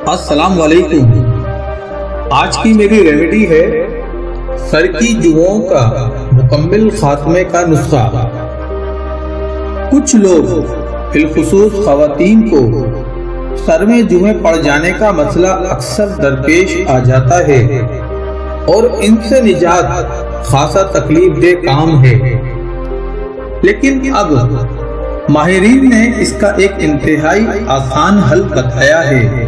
السلام علیکم۔ آج کی میری ریمیڈی ہے سر کی جوؤں کا مکمل خاتمے کا نسخہ۔ کچھ لوگ بالخصوص خواتین کو سر میں جوئیں پڑ جانے کا مسئلہ اکثر درپیش آ جاتا ہے اور ان سے نجات خاصا تکلیف دہ کام ہے، لیکن اب ماہرین نے اس کا ایک انتہائی آسان حل بتایا ہے۔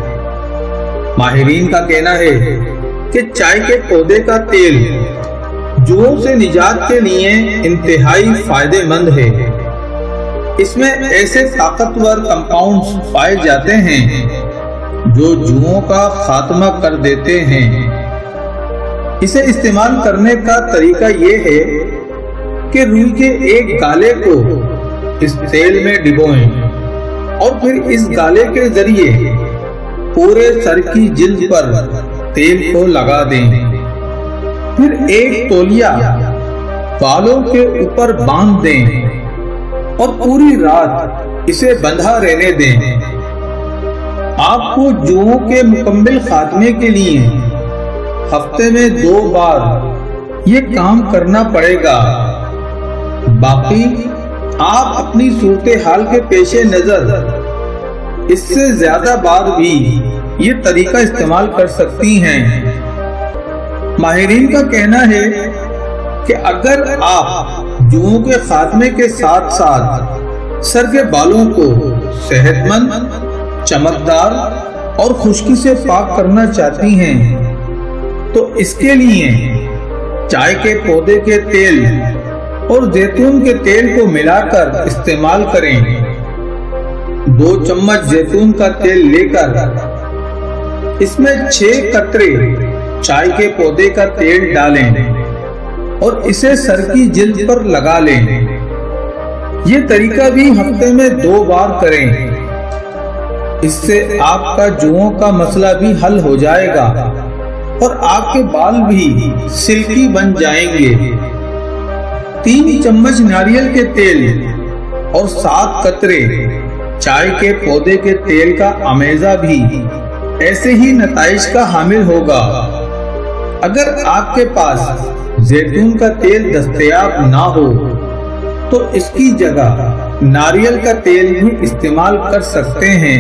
ماہرین کا کہنا ہے کہ چائے کے پودے کا تیل جوؤں سے نجات کے لیے انتہائی فائدہ مند ہے۔ اس میں ایسے طاقتور کمپاؤنڈز پائے جاتے ہیں جو جوؤں کا خاتمہ کر دیتے ہیں۔ اسے استعمال کرنے کا طریقہ یہ ہے کہ روئی کے ایک گالے کو اس تیل میں ڈبوئیں اور پھر اس گالے کے ذریعے پورے سر کی جلد پر تیل کو لگا دیں، پھر ایک تولیہ بالوں کے اوپر باندھ دیں اور پوری رات اسے بندھا رہنے دیں۔ آپ کو جوؤں کے مکمل خاتمے کے لیے ہفتے میں 2 بار یہ کام کرنا پڑے گا۔ باقی آپ اپنی صورتحال کے پیش نظر اس سے زیادہ بار بھی یہ طریقہ استعمال کر سکتی ہیں۔ ماہرین کا کہنا ہے کہ اگر آپ جوؤں کے خاتمے کے ساتھ ساتھ سر کے بالوں کو صحت مند، چمکدار اور خشکی سے پاک کرنا چاہتی ہیں تو اس کے لیے چائے کے پودے کے تیل اور زیتون کے تیل کو ملا کر استعمال کریں۔ 2 چمچ زیتون کا تیل لے کر اس میں 6 قطرے چائے کے پودے کا تیل ڈالیں اور اسے سر کی جلد پر لگا لیں۔ یہ طریقہ بھی ہفتے میں 2 بار کریں۔ اس سے آپ کا جوؤں کا مسئلہ بھی حل ہو جائے گا اور آپ کے بال بھی سلکی بن جائیں گے۔ 3 چمچ ناریل کے تیل اور 7 قطرے چائے کے پودے کے تیل کا امیزہ بھی ایسے ہی نتائج کا حامل ہوگا۔ اگر آپ کے پاس زیتون کا تیل دستیاب نہ ہو تو اس کی جگہ ناریل کا تیل بھی استعمال کر سکتے ہیں۔